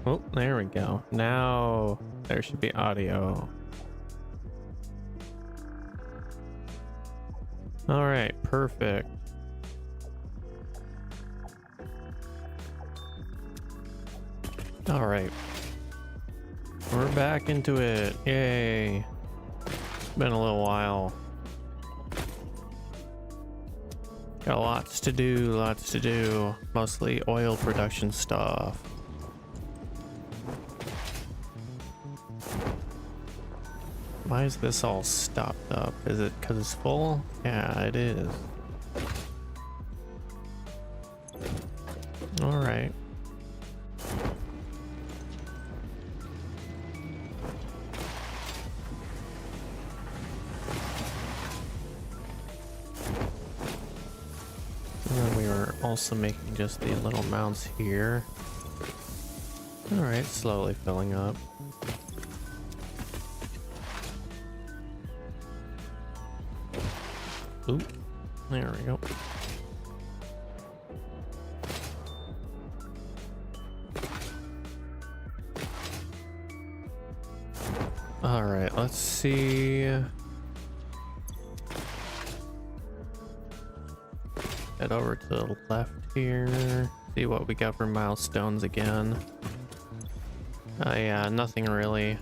Oh, there we go. Now there should be audio. All right, perfect. All right. We're back into it. Yay. Been a little while. Got lots to do, lots to do. Mostly oil production stuff. Why is this all stopped up? Is it because it's full? Yeah, it is. All right. And then we were also making just the little mounts here. All right, slowly filling up. Oop, there we go. All right, let's see. Head over to the left here. See what we got for milestones again. Yeah, nothing really.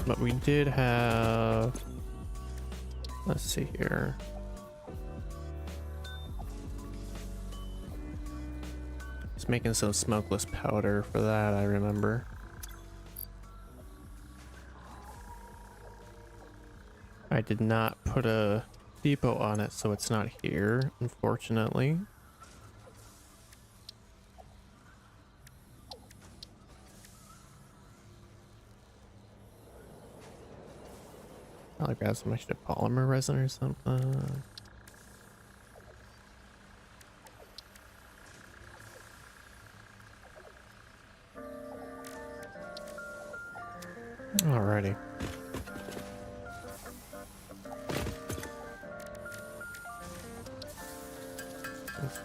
But we did have... Let's see here. Just making some smokeless powder for that, I remember. I did not put a depot on it, so it's not here, unfortunately. I'll grab some extra polymer resin or something. Alrighty.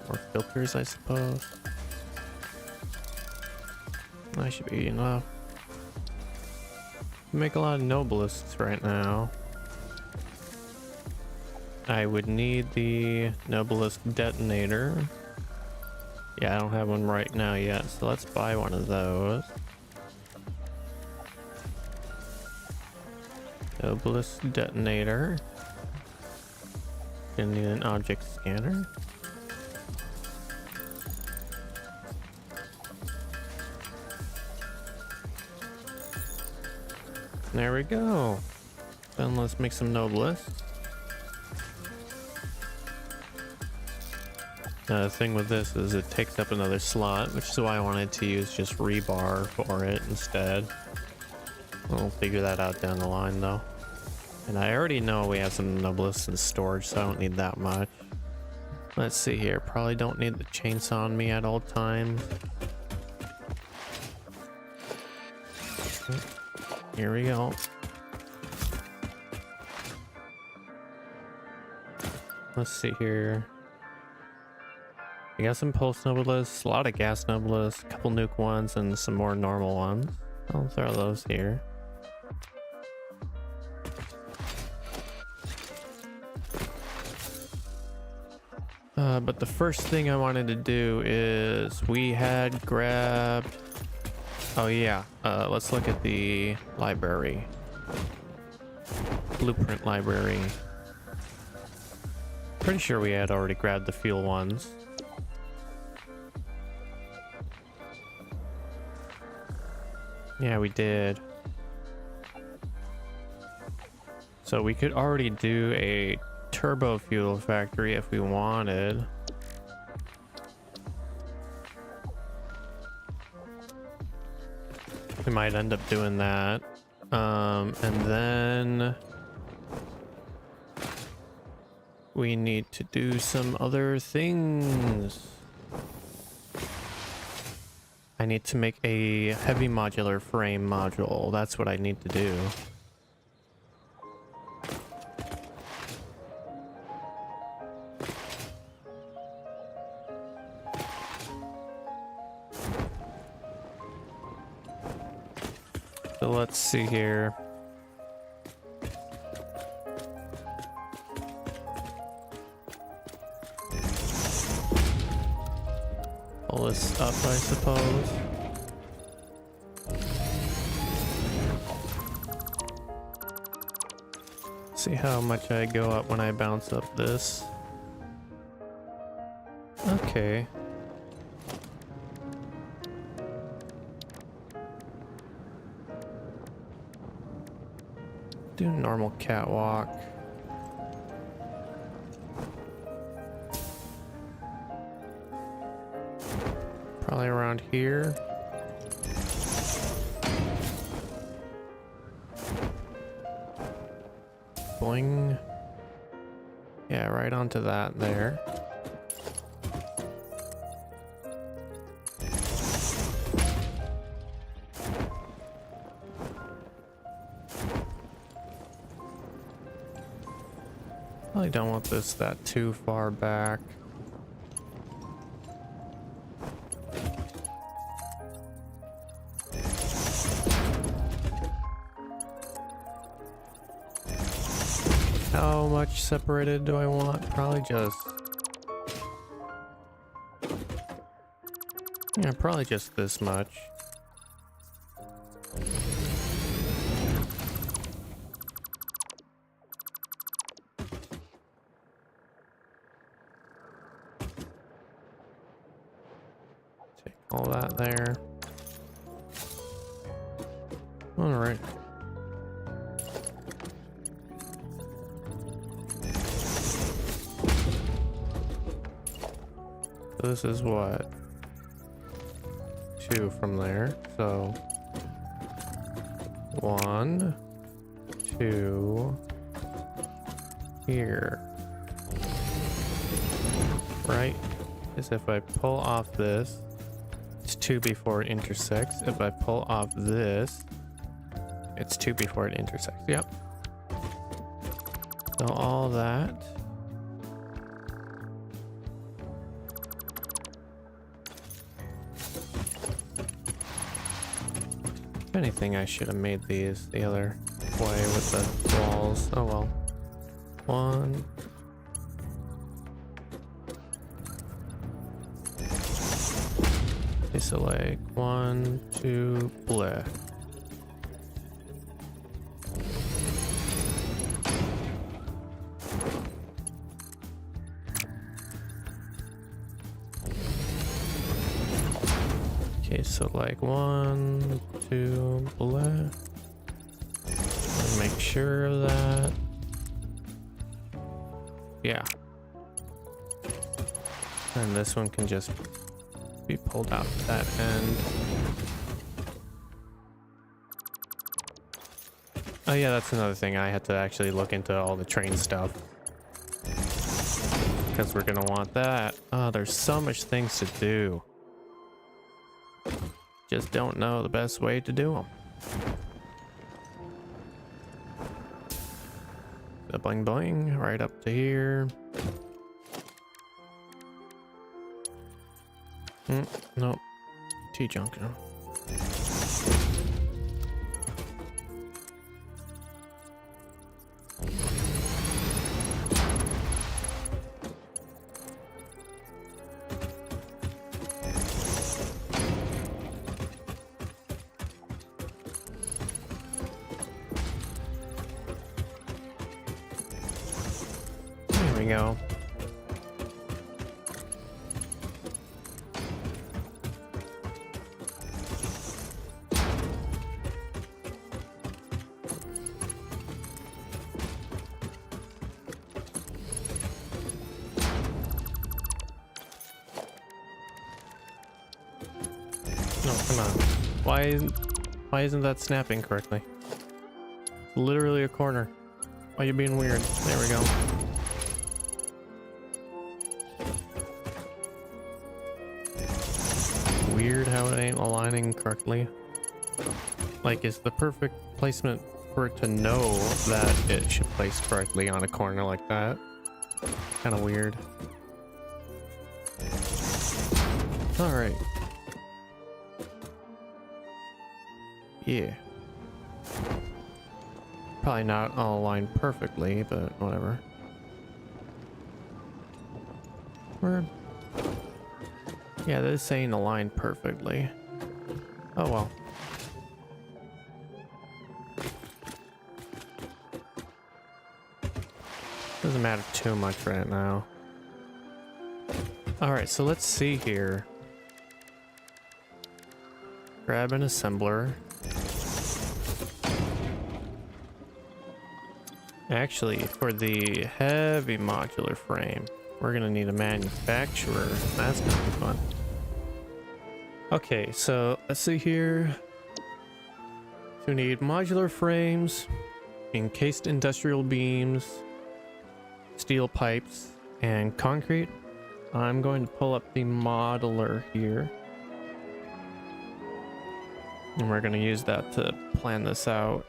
More filters, I suppose. That should be enough. Make a lot of nobelists right now. I would need the nobelist detonator. Yeah, I don't have one right now yet, so let's buy one of those. Nobelist detonator. Gonna need an object scanner. There we go. Then let's make some nobelists. The thing with this is it takes up another slot, which is why I wanted to use just rebar for it instead. We'll figure that out down the line though. And I already know we have some nobelists in storage, so I don't need that much. Let's see here. Probably don't need the chainsaw on me at all times. Here we go. Let's see here. We got some pulse nobelists, a lot of gas nobelists, a couple nuke ones, and some more normal ones. I'll throw those here. But the first thing I wanted to do is we had grabbed... Oh yeah, let's look at the library. Blueprint library. Pretty sure we had already grabbed the fuel ones. Yeah, we did. So we could already do a turbo fuel factory if we wanted. We might end up doing that. And then we need to do some other things. I need to make a heavy modular frame module. That's what I need to do. So let's see here. Pull this up, I suppose. See how much I go up when I bounce up this. Okay. Do normal catwalk. Probably around here. Boing. Yeah, right onto that there. Probably don't want this that too far back. How much separated do I want? Probably just... yeah, probably just this much. Take all that there. All right. This is what? 2 from there. So 1, 2 here. Right? Because if I pull off this, it's 2 before it intersects. If I pull off this, it's 2 before it intersects. Yep. So all that. If anything, I should have made these the other way with the walls. Oh well. 1. Okay, so like 1, 2, bleh. Okay, so like 1, 2, bleh. Make sure of that. Yeah. And this one can just be pulled out to that end. Oh yeah, that's another thing. I had to actually look into all the train stuff. Because we're gonna want that. Oh, there's so much things to do. Just don't know the best way to do them. The bling bling right up to here. Nope. T-junction. There we go. No, come on. Why isn't that snapping correctly? It's literally a corner. Why are you being weird? There we go. Weird how it ain't aligning correctly. Like, it's the perfect placement for it to know that it should place correctly on a corner like that. Kind of weird. All right. Yeah. Probably not all aligned perfectly, but whatever. Yeah, this ain't aligned perfectly. Oh well. Doesn't matter too much right now. Alright, so let's see here. Grab an assembler. Actually, for the heavy modular frame, we're gonna need a manufacturer. That's gonna be fun. Okay, so let's see here. So we need modular frames, encased industrial beams, steel pipes, and concrete. I'm going to pull up the modeler here. And we're going to use that to plan this out.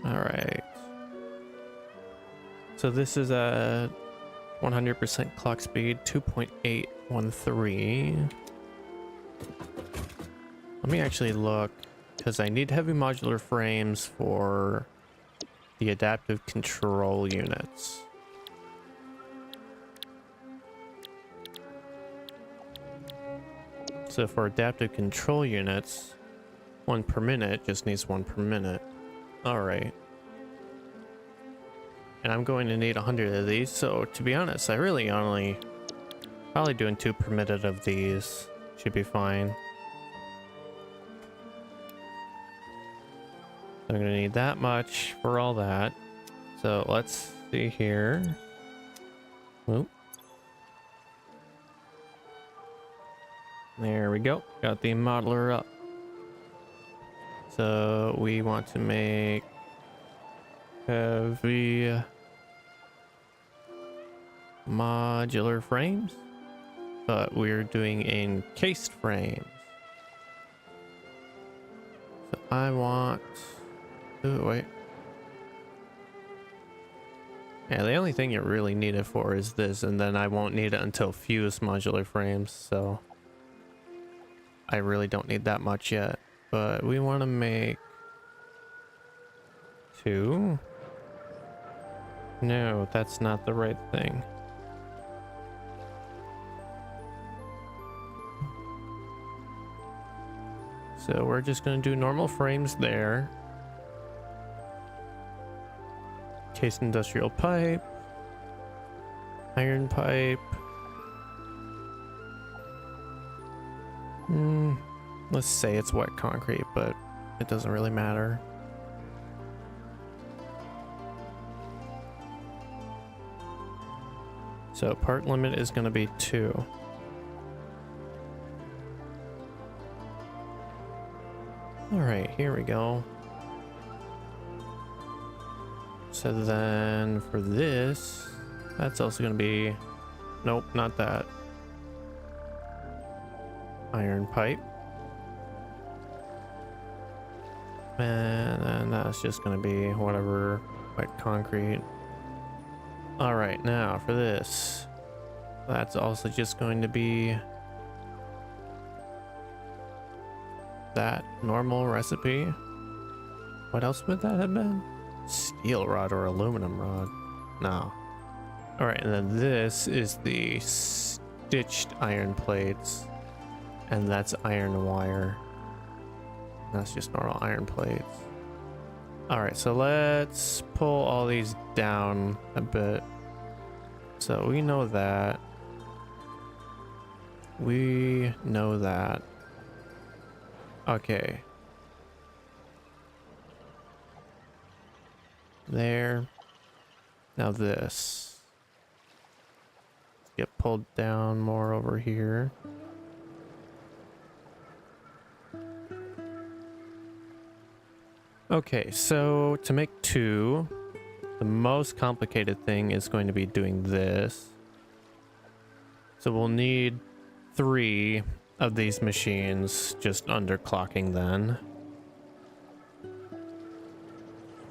All right. So this is a 100% clock speed, 2.813. Let me actually look, because I need heavy modular frames for the adaptive control units. So for adaptive control units, 1 per minute just needs 1 per minute. All right. And I'm going to need 100 of these, so to be honest, I really only probably doing 2 per minute of these should be fine. I'm gonna need that much for all that. So let's see here. Oop. There we go. Got the modeler up. So we want to make heavy modular frames, but we're doing encased frames. So I want... Oh, wait. Yeah, the only thing you really need it for is this, and then I won't need it until fused modular frames, so I really don't need that much yet. But we want to make 2. No, that's not the right thing. So we're just going to do normal frames there. Case industrial pipe, iron pipe. Let's say it's wet concrete, but it doesn't really matter. So part limit is going to be 2. All right, here we go. So then for this, that's also going to be, nope, not that. Iron pipe. And then that's just going to be whatever, wet concrete. All right, now for this, that's also just going to be that normal recipe. What else would that have been? Steel rod or aluminum rod? No. All right, and then this is the stitched iron plates, and that's iron wire. That's just normal iron plates. All right, so let's pull all these down a bit. So we know that. We know that. Okay. There. Now this. Get pulled down more over here. Okay, so to make 2, the most complicated thing is going to be doing this. So we'll need 3 of these machines, just underclocking then.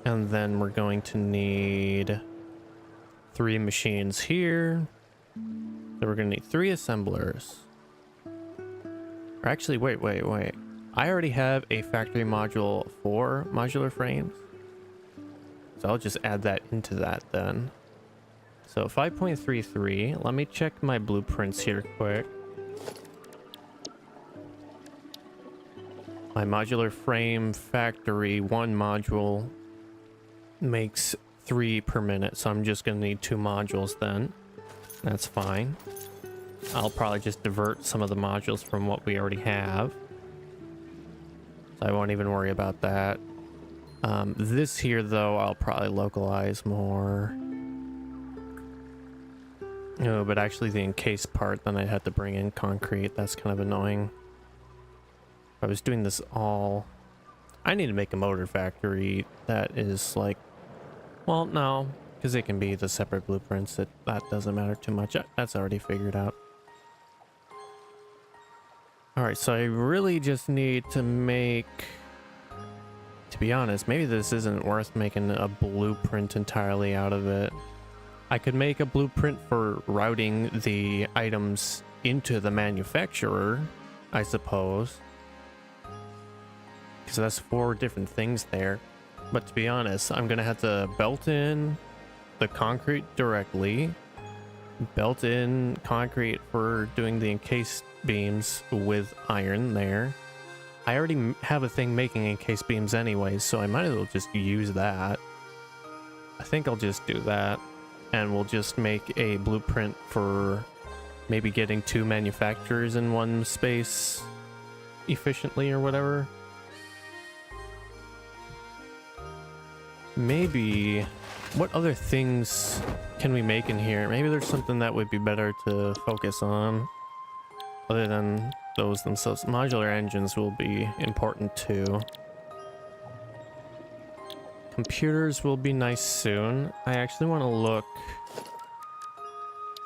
And then we're going to need 3 machines here. So we're going to need 3 assemblers. Or actually, wait. I already have a factory module for modular frames. So I'll just add that into that then. So 5.33, let me check my blueprints here quick. My modular frame factory 1 module makes 3 per minute, so I'm just gonna need 2 modules then. That's fine. I'll probably just divert some of the modules from what we already have. So I won't even worry about that. This here though, I'll probably localize more. No, but actually the encased part, then I'd have to bring in concrete. That's kind of annoying. If I was doing this all... I need to make a motor factory that is like... Well, no, because it can be the separate blueprints. That doesn't matter too much. That's already figured out. Alright, so I really just need to make... To be honest, maybe this isn't worth making a blueprint entirely out of it. I could make a blueprint for routing the items into the manufacturer, I suppose. Because that's 4 different things there. But to be honest, I'm going to have to belt in the concrete directly. Belt in concrete for doing the encased beams with iron there. I already have a thing making encased beams anyways, so I might as well just use that. I think I'll just do that. And we'll just make a blueprint for maybe getting 2 manufacturers in one space efficiently or whatever. Maybe... What other things can we make in here? Maybe there's something that would be better to focus on. Other than those themselves. Modular engines will be important too. Computers will be nice soon. I actually want to look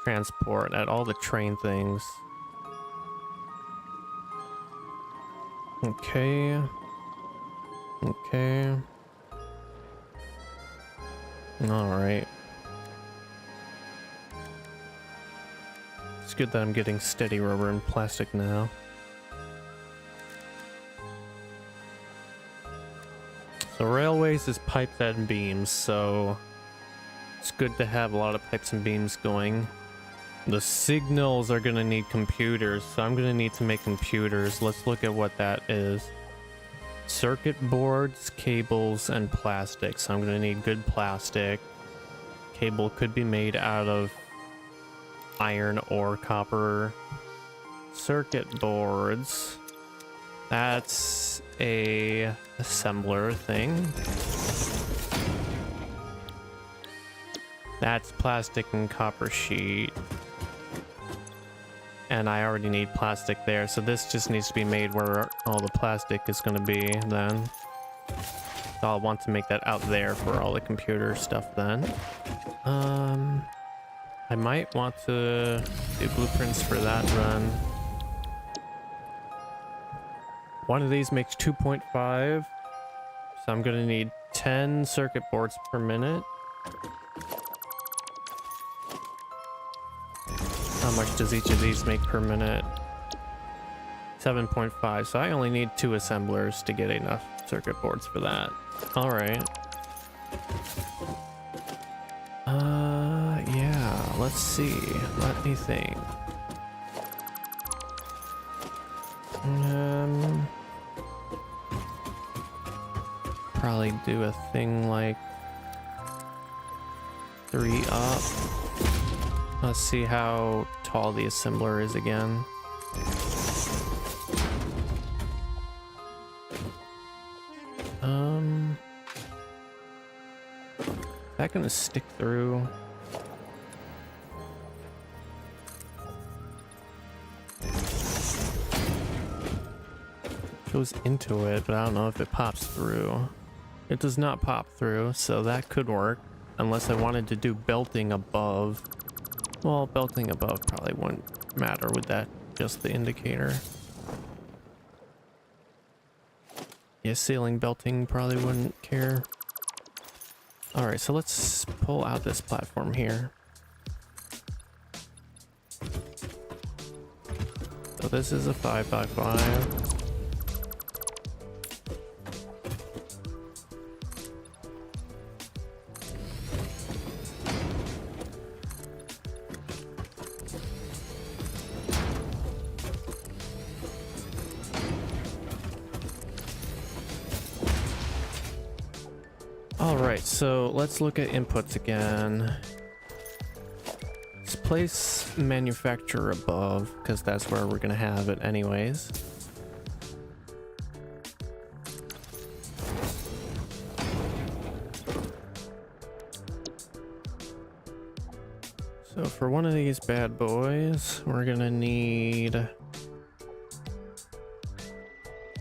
transport at all the train things. Okay. Okay. All right. It's good that I'm getting steady rubber and plastic now. So railways is pipes and beams, so it's good to have a lot of pipes and beams going. The signals are gonna need computers, so I'm gonna need to make computers. Let's look at what that is. Circuit boards, cables, and plastic. So I'm gonna need good plastic. Cable could be made out of iron or copper. Circuit boards. That's a assembler thing. That's plastic and copper sheet. And I already need plastic there, so this just needs to be made where all the plastic is going to be then. So I'll want to make that out there for all the computer stuff then. I might want to do blueprints for that then. One of these makes 2.5, so I'm gonna need 10 circuit boards per minute. How much does each of these make per minute? 7.5, so I only need 2 assemblers to get enough circuit boards for that. All right. Yeah, let's see. Let me think. Probably do a thing like 3 up. Let's see how tall the assembler is again. Is that gonna stick through? Goes into it, but I don't know if it pops through. It does not pop through, so that could work. Unless I wanted to do belting above. Well, belting above probably wouldn't matter with that, just the indicator. Yeah, ceiling belting probably wouldn't care. Alright, so let's pull out this platform here. So this is a 5x5. All right, so let's look at inputs again. Let's place manufacturer above because that's where we're gonna have it anyways. So for one of these bad boys, we're gonna need...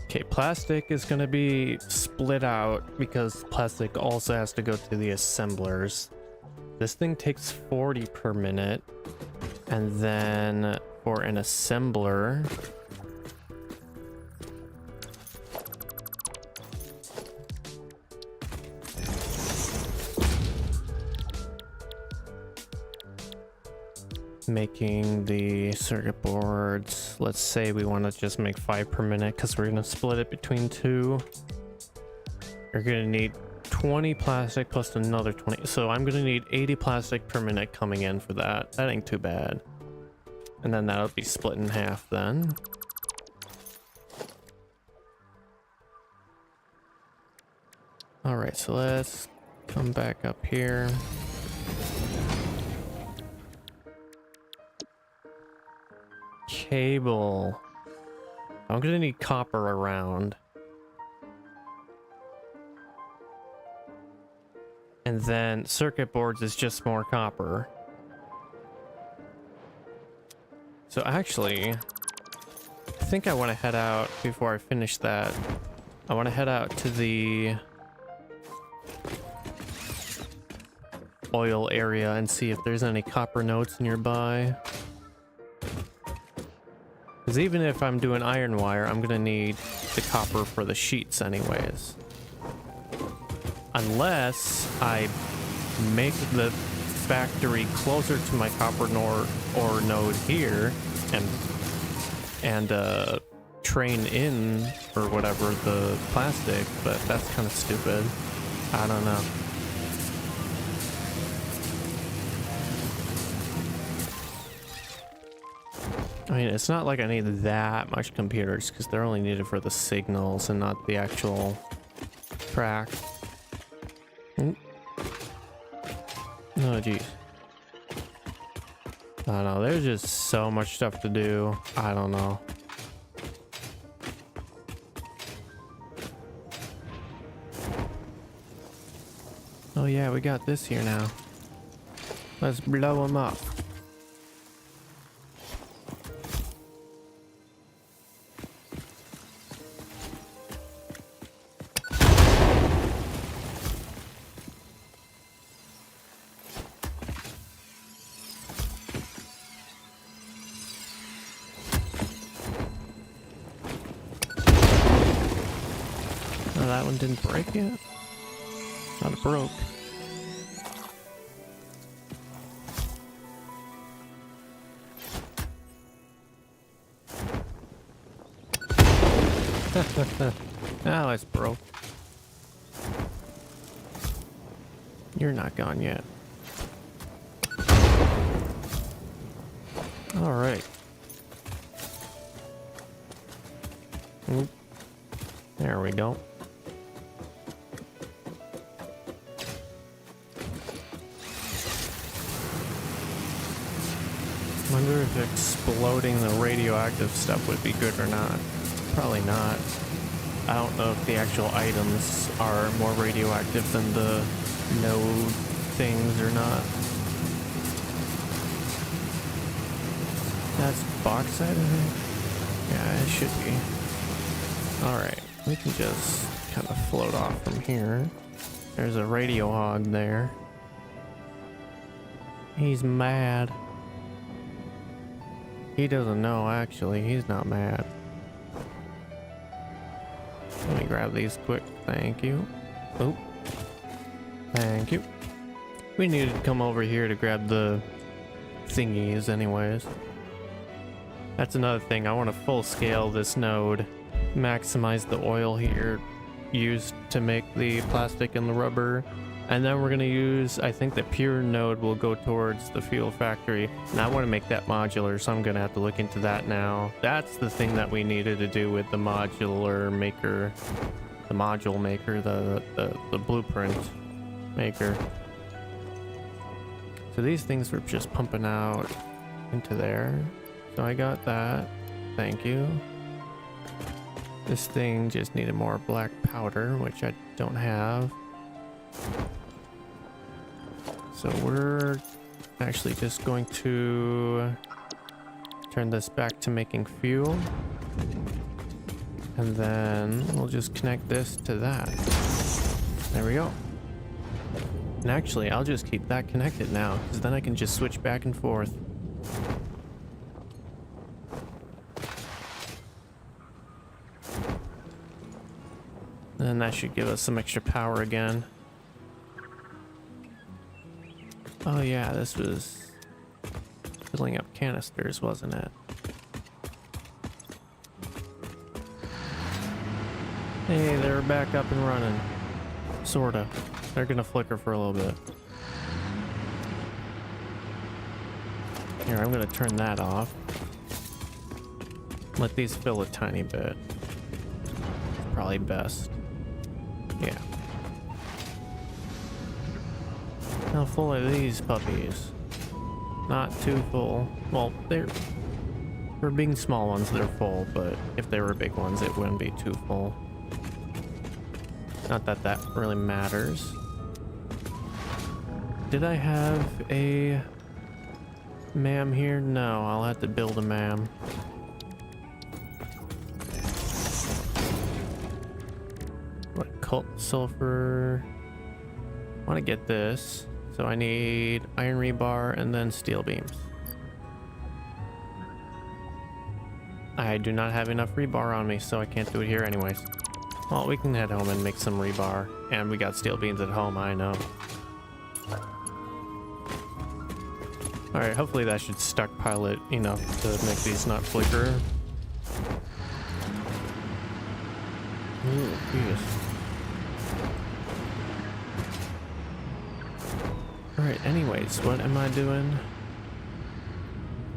Okay, plastic is going to be split out because plastic also has to go to the assemblers. This thing takes 40 per minute. And then for an assembler, making the circuit boards, let's say we want to just make 5 per minute because we're going to split it between 2. You're going to need 20 plastic plus another 20, so I'm going to need 80 plastic per minute coming in for that. That ain't too bad. And then that'll be split in half then. All right, so let's come back up here. Cable. I'm gonna need copper around. And then circuit boards is just more copper. So actually, I think I want to head out before I finish that. I want to head out to the oil area and see if there's any copper nodes nearby. Because even if I'm doing iron wire, I'm gonna need the copper for the sheets anyways. Unless I make the factory closer to my copper ore node here and train in or whatever the plastic, but that's kind of stupid. I don't know. I mean, it's not like I need that much computers because they're only needed for the signals and not the actual track. Oh, geez. I don't know. There's just so much stuff to do. I don't know. Oh yeah, we got this here now. Let's blow them up. Oh, that one didn't break yet? Not it broke. Now it's broke. You're not gone yet. All right. Oop. There we go. Wonder if exploding the radioactive stuff would be good or not. Probably not. I don't know if the actual items are more radioactive than the node things or not. That's bauxite, I think. Yeah, it should be. Alright, we can just kind of float off from here. There's a radio hog there. He's mad. He doesn't know, actually. He's not mad. Let me grab these quick. Thank you. Oh. Thank you. We needed to come over here to grab the thingies anyways. That's another thing. I want to full scale this node, maximize the oil here used to make the plastic and the rubber, and then we're going to use, I think the pure node will go towards the fuel factory, and I want to make that modular, so I'm going to have to look into that now. That's the thing that we needed to do with the modular maker, the module maker, the blueprint maker. So these things were just pumping out into there. So I got that. Thank you. This thing just needed more black powder, which I don't have. So we're actually just going to turn this back to making fuel. And then we'll just connect this to that. There we go. And actually, I'll just keep that connected now, because then I can just switch back and forth. And that should give us some extra power again. Oh yeah, this was filling up canisters, wasn't it? Hey, they're back up and running. Sorta. They're gonna flicker for a little bit. Here, I'm gonna turn that off. Let these fill a tiny bit. Probably best. Yeah. How full are these puppies? Not too full. Well, for being small ones, they're full, but if they were big ones, it wouldn't be too full. Not that that really matters. Did I have a MAM here? No, I'll have to build a MAM. What, cult sulfur? I want to get this. So I need iron rebar and then steel beams. I do not have enough rebar on me, so I can't do it here anyways. Well, we can head home and make some rebar. And we got steel beams at home, I know. Alright, hopefully that should stockpile it enough to make these not flicker. Ooh, Jesus. Alright, anyways, what am I doing?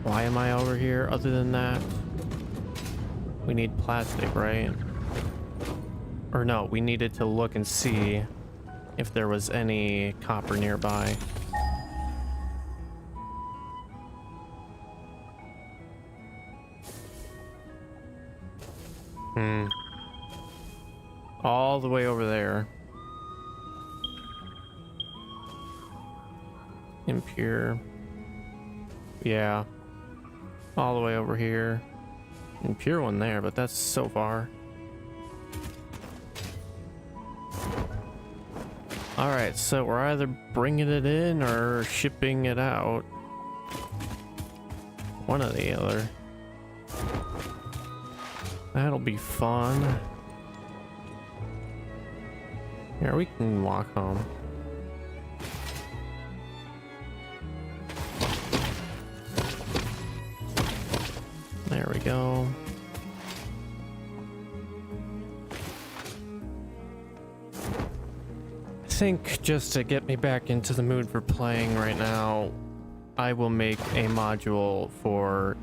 Why am I over here other than that? We need plastic, right? Or no, we needed to look and see if there was any copper nearby. All the way over there. Impure. Yeah. All the way over here. Impure one there, but that's so far. Alright, so we're either bringing it in or shipping it out. One or the other. That'll be fun. Here, we can walk home. There we go. I think just to get me back into the mood for playing right now, I will make a module for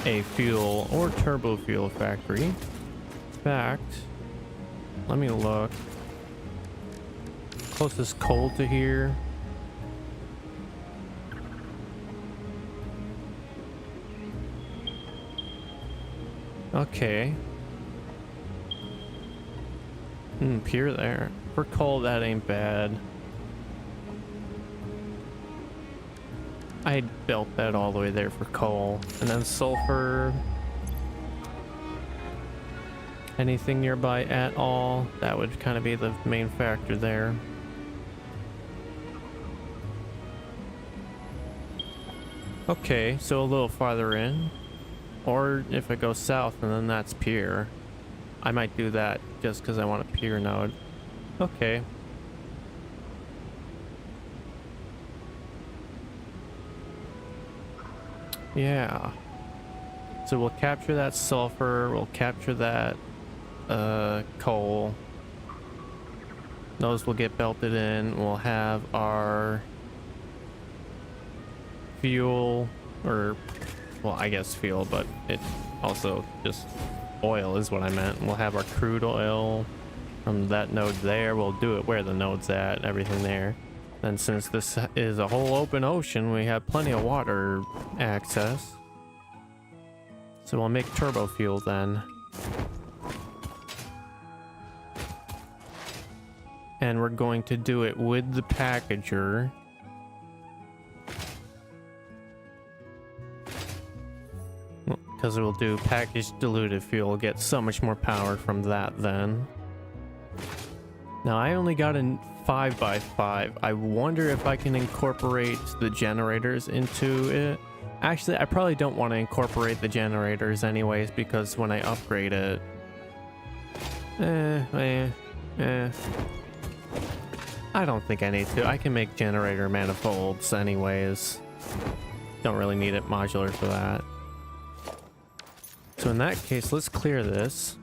a fuel or turbo fuel factory. In fact, let me look. Closest coal to here. Okay. Pure there. For coal, that ain't bad. I built that all the way there for coal. And then sulfur. Anything nearby at all, that would kind of be the main factor there. Okay, so a little farther in. Or if I go south and then that's pure. I might do that just because I want a pure node. Okay. Yeah. So we'll capture that sulfur, we'll capture that coal. Those will get belted in. We'll have our fuel, or, well, I guess fuel, but it also just oil is what I meant. We'll have our crude oil from that node there. We'll do it where the node's at, everything there. And since this is a whole open ocean, we have plenty of water access. So we'll make turbo fuel then. And we're going to do it with the packager. Because we'll do packaged diluted fuel, get so much more power from that then. Now I only got a 5x5. I wonder if I can incorporate the generators into it. Actually, I probably don't want to incorporate the generators anyways, because when I upgrade it... I don't think I need to. I can make generator manifolds anyways. Don't really need it modular for that. So in that case, let's clear this.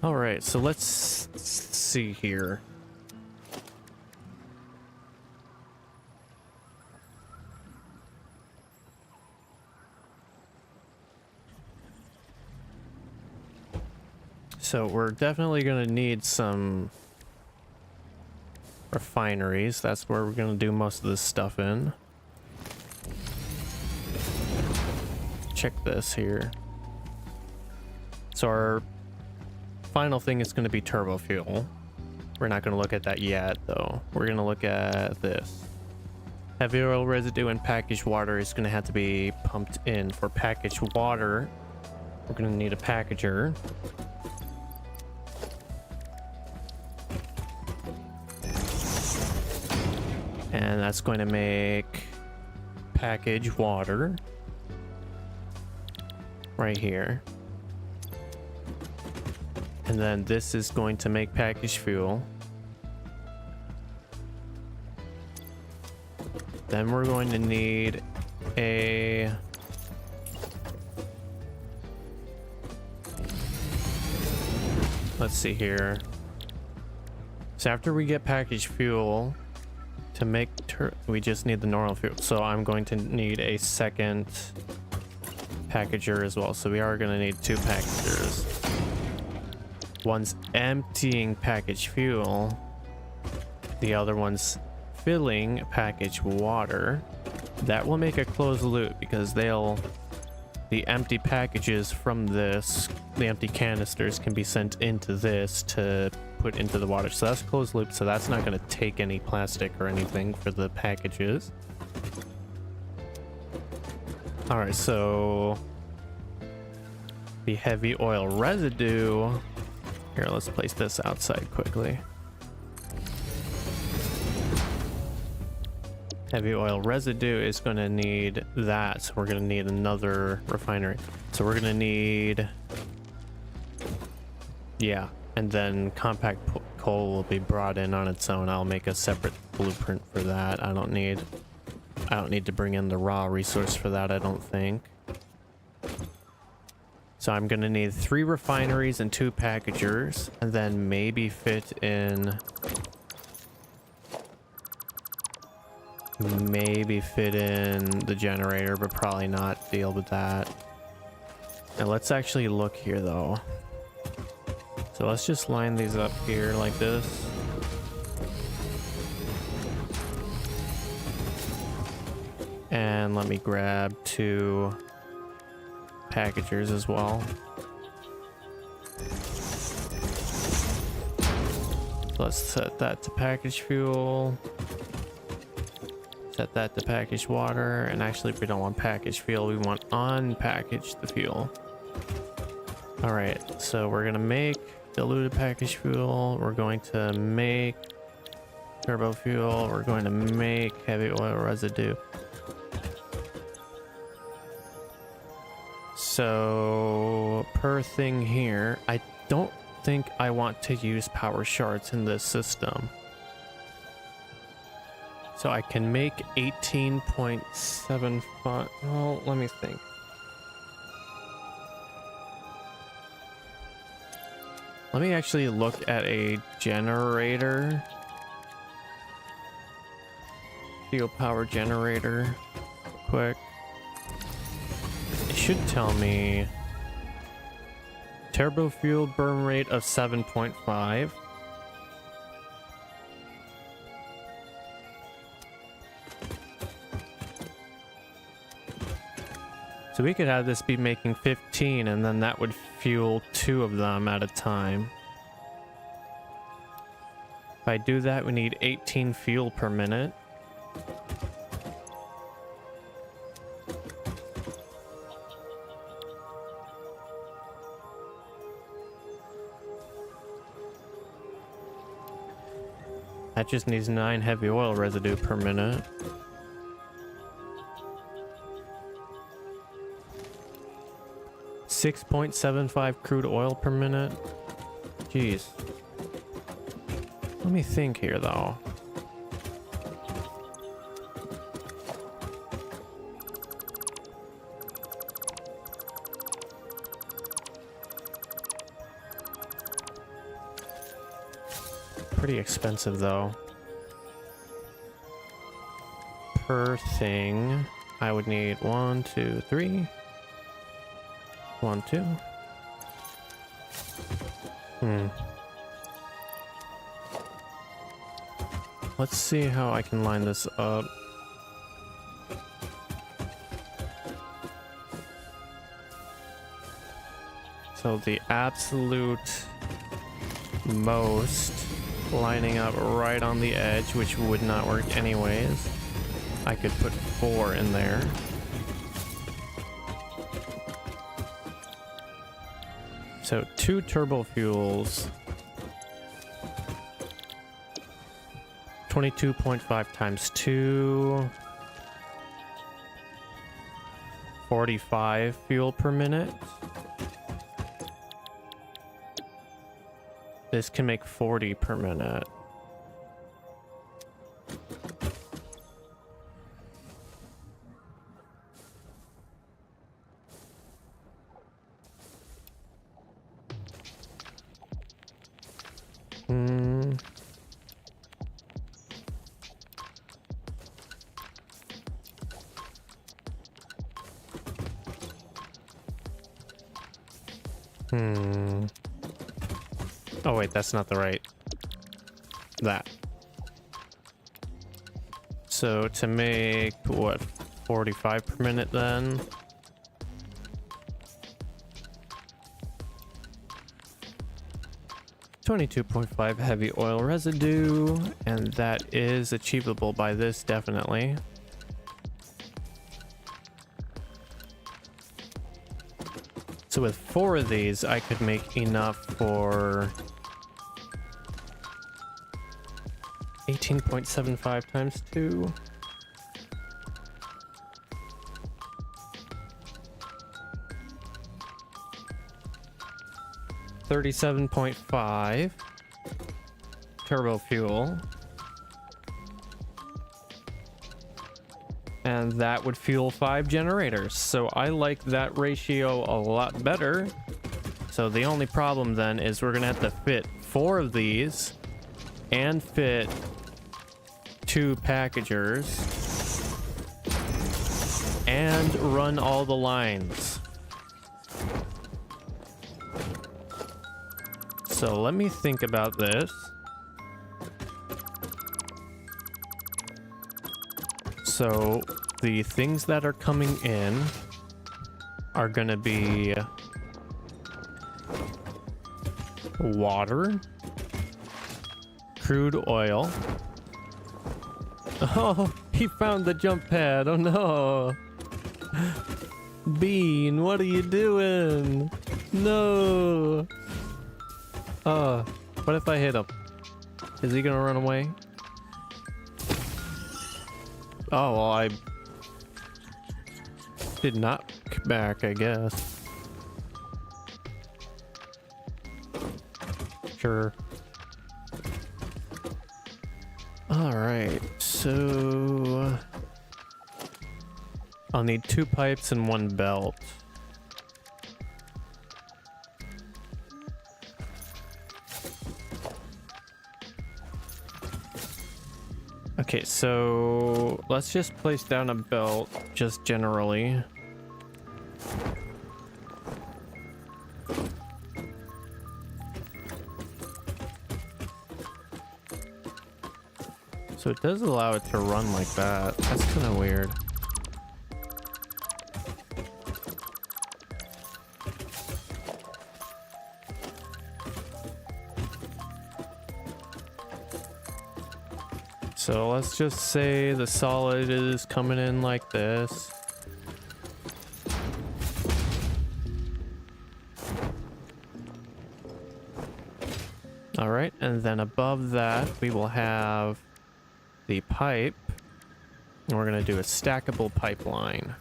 All right, so let's see here. So we're definitely going to need some refineries. That's where we're going to do most of this stuff in. Check this here. So our final thing is going to be turbo fuel. We're not going to look at that yet, though. We're going to look at this. Heavy oil residue and packaged water is going to have to be pumped in. For packaged water, we're going to need a packager. And that's going to make packaged water right here. And then this is going to make packaged fuel. Then we're going to need a... Let's see here. So after we get packaged fuel, to make we just need the normal fuel. So I'm going to need a second packager as well. So we are going to need two packagers. One's emptying packaged fuel, the other one's filling packaged water. That will make a closed loop because the empty packages from this, the empty canisters, can be sent into this to put into the water. So that's closed loop, so that's not going to take any plastic or anything for the packages. All right, so the heavy oil residue here, let's place this outside quickly. Heavy oil residue is going to need that, so we're going to need another refinery. So we're going to need, yeah, and then compact coal will be brought in on its own. I'll make a separate blueprint for that. I don't need to bring in the raw resource for that, I don't think. So I'm going to need 3 refineries and 2 packagers, and then maybe fit in the generator, but probably not deal with that. And let's actually look here though. So let's just line these up here like this. And let me grab 2 packagers as well. Let's set that to package fuel. Set that to packaged water. And actually, if we don't want packaged fuel, we want unpackaged the fuel. All right, so we're gonna make diluted packaged fuel. We're going to make turbo fuel. We're going to make heavy oil residue. So per thing here, I don't think I want to use power shards in this system. So I can make 18.75. Well, let me think. Let me actually look at a generator. Fuel power generator. Quick. It should tell me turbo fuel burn rate of 7.5. So we could have this be making 15, and then that would fuel 2 of them at a time. If I do that, we need 18 fuel per minute. That just needs 9 heavy oil residue per minute. $6.75 crude oil per minute. Jeez. Let me think here though. Pretty expensive though. Per thing, I would need 1, 2, 3. 1, 2. Let's see how I can line this up. So the absolute most lining up right on the edge, which would not work anyways. I could put 4 in there. So 2 turbo fuels. 22.5 times 2. 45 fuel per minute. This can make 40 per minute. Oh wait, that's not the right. That. So to make what, 45 per minute then? $22.5 heavy oil residue, and that is achievable by this definitely. So with 4 of these, I could make enough for 18.75 times 2. $37.5 turbo fuel. And that would fuel 5 generators. So I like that ratio a lot better. So the only problem then is we're gonna have to fit 4 of these and fit 2 packagers and run all the lines. So let me think about this. So the things that are coming in are gonna be water, crude oil. Oh, he found the jump pad. Oh no. Bean, what are you doing? No. Oh, what if I hit him? Is he gonna run away? Oh, well, I did not come back, I guess. Sure. All right, so I'll need 2 pipes and 1 belt. Okay, so let's just place down a belt, just generally. So it does allow it to run like that. That's kind of weird. So let's just say the solid is coming in like this. All right, and then above that we will have the pipe, and we're gonna do a stackable pipeline.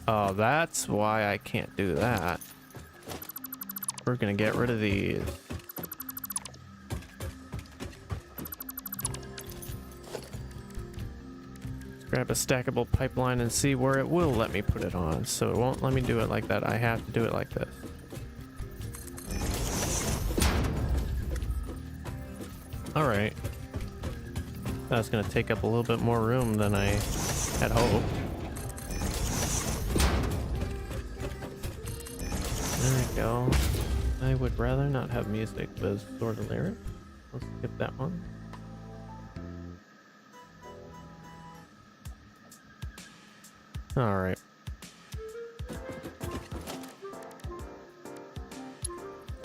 Oh, that's why I can't do that. We're gonna get rid of these. Grab a stackable pipeline and see where it will let me put it on. So it won't let me do it like that. I have to do it like this. All right. That's going to take up a little bit more room than I had hoped. There we go. I would rather not have music with sort of lyrics. Let's skip that one. All right.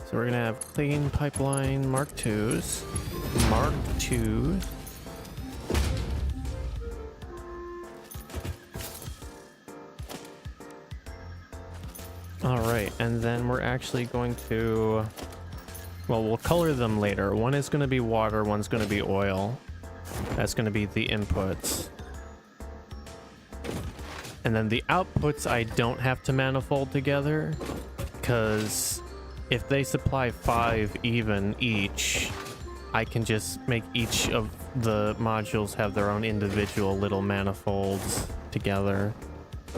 So we're gonna have clean pipeline Mark IIs. Mark II. All right, and then we're actually going to, well, we'll color them later. One is gonna be water, one's gonna be oil. That's gonna be the inputs. And then the outputs I don't have to manifold together, because if they supply 5 even each, I can just make each of the modules have their own individual little manifolds together.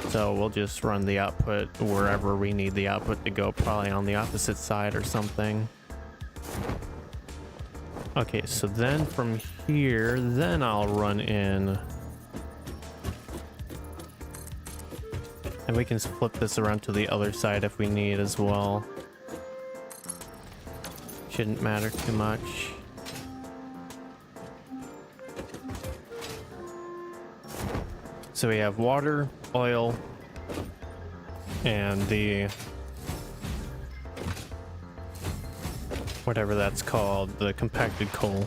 So we'll just run the output wherever we need the output to go, probably on the opposite side or something. Okay, so then from here, then I'll run in. And we can flip this around to the other side if we need as well. Shouldn't matter too much. So we have water, oil, and the whatever that's called, the compacted coal.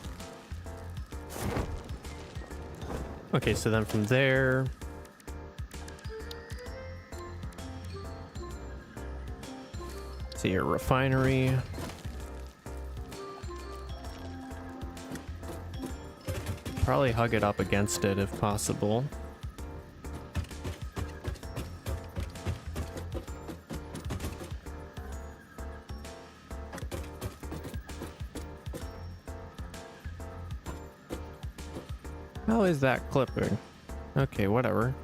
Okay, so then from there, see your refinery. Probably hug it up against it if possible. How is that clipping? Okay, whatever.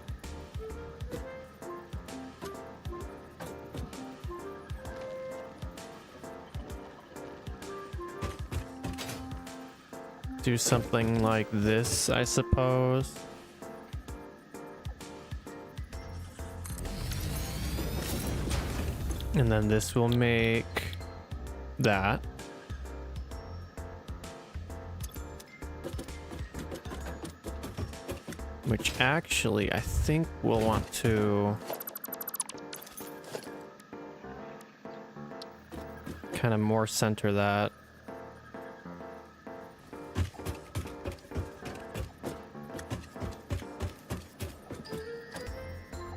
Do something like this, I suppose. And then this will make that. Which actually, I think we'll want to kind of more center that.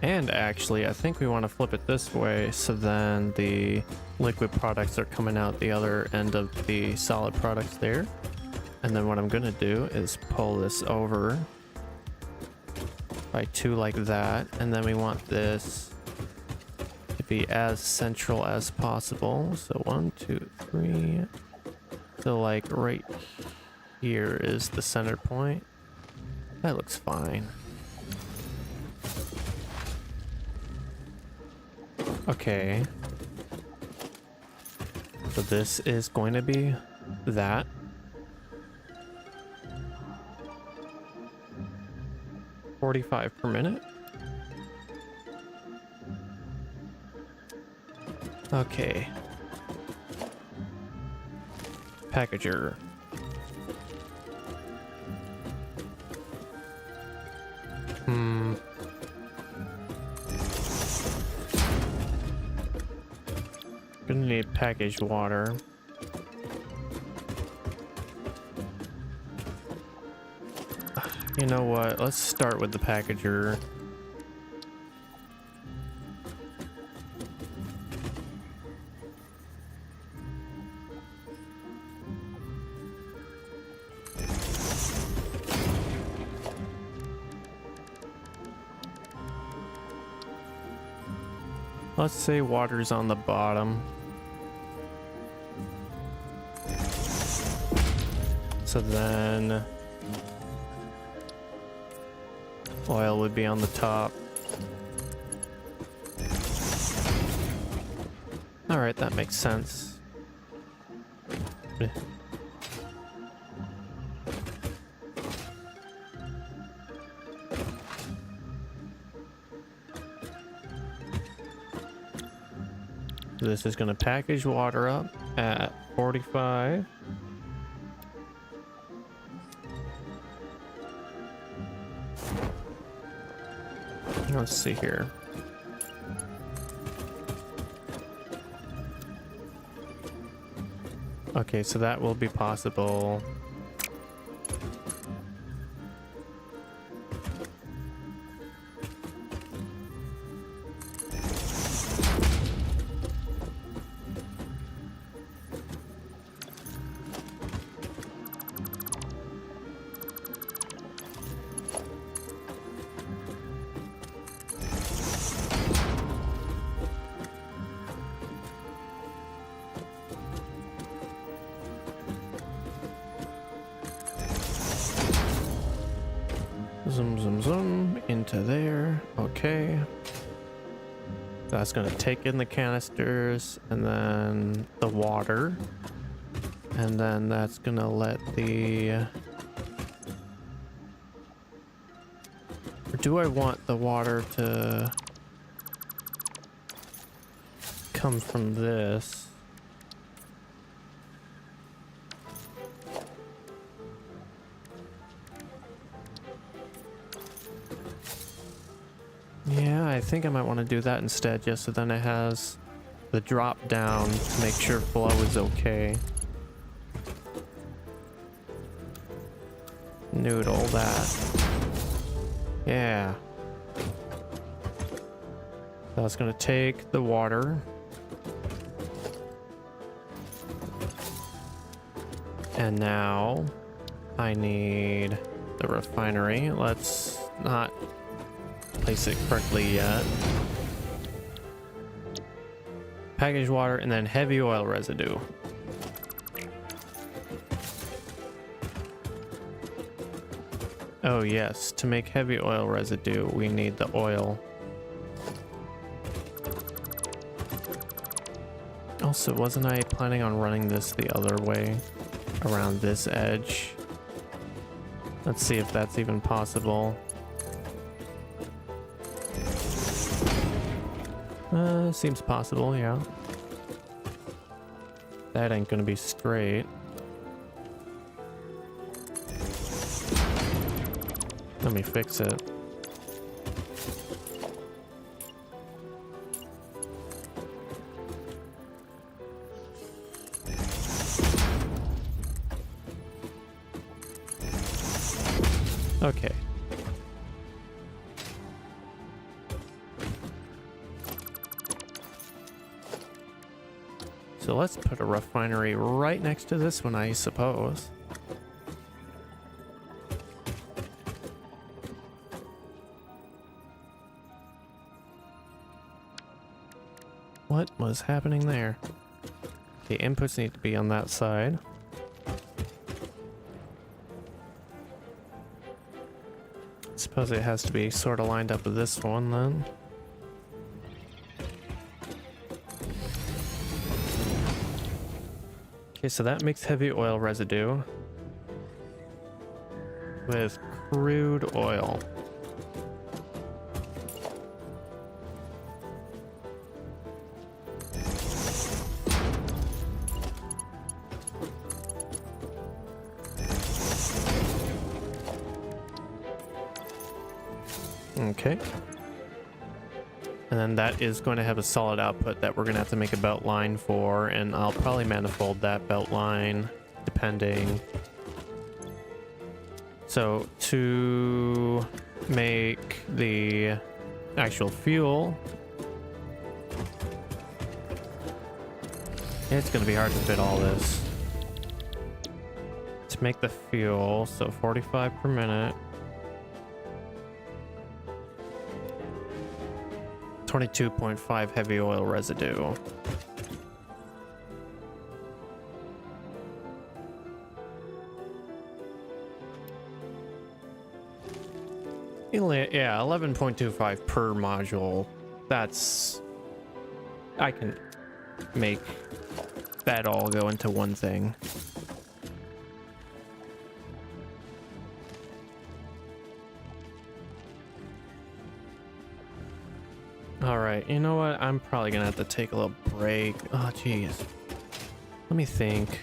And actually, I think we want to flip it this way, so then the liquid products are coming out the other end of the solid products there. And then what I'm gonna do is pull this over by 2 like that, and then we want this to be as central as possible. So 1, 2, 3. So like right here is the center point. That looks fine. Okay. So this is going to be that. $45 per minute. Okay. Packager. Gonna need packaged water. You know what? Let's start with the packager. Let's say water's on the bottom. So then oil would be on the top. All right, that makes sense. This is going to package water up at 45. Let's see here. Okay, so that will be possible. Zoom, zoom, zoom into there. Okay. That's going to take in the canisters and then the water. And then that's going to let the... Or do I want the water to come from this? Yeah, I think I might want to do that instead, just so then it has the drop down to make sure flow is okay. Noodle that. Yeah. That's gonna take the water. And now I need the refinery. Let's not place it correctly yet. Packaged water and then heavy oil residue. Oh yes, to make heavy oil residue we need the oil. Also, wasn't I planning on running this the other way around this edge? Let's see if that's even possible. Seems possible, yeah. That ain't gonna be straight. Let me fix it. Okay. So let's put a refinery right next to this one, I suppose. What was happening there? The inputs need to be on that side. Suppose it has to be sort of lined up with this one then. Okay, so that makes heavy oil residue with crude oil. Okay. And then that is going to have a solid output that we're going to have to make a belt line for, and I'll probably manifold that belt line depending. So to make the actual fuel, it's going to be hard to fit all this. To make the fuel, so 45 per minute. 22.5 heavy oil residue. Yeah, 11.25 per module. That's... I can make that all go into one thing. All right, you know what? I'm probably gonna have to take a little break. Oh, jeez. Let me think.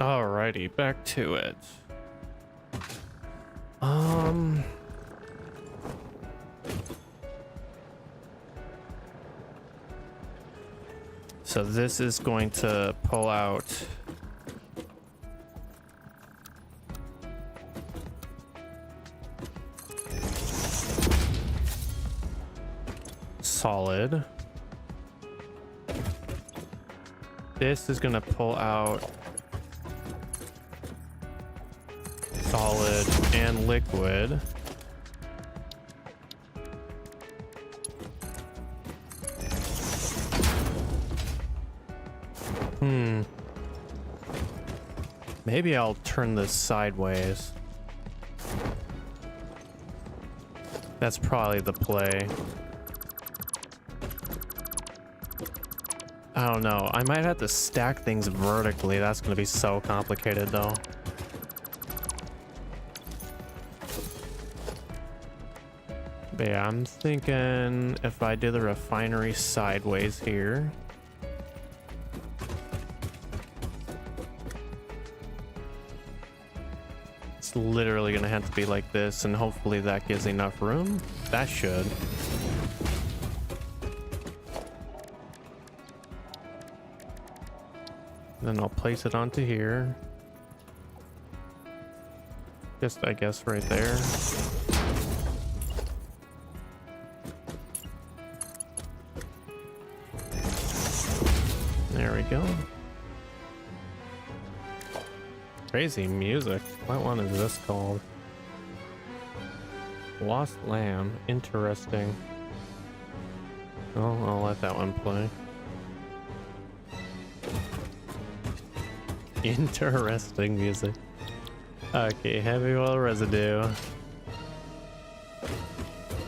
Alrighty, back to it. So this is going to pull out solid. This is going to pull out solid and liquid. Maybe I'll turn this sideways. That's probably the play. I don't know. I might have to stack things vertically. That's going to be so complicated though. But yeah, I'm thinking if I do the refinery sideways here. It's literally going to have to be like this, and hopefully that gives enough room. That should. Then I'll place it onto here. Just, I guess, right there. There we go. Crazy music. What one is this called? Lost Lamb. Interesting. Oh, I'll let that one play. Interesting music. Okay, heavy oil residue.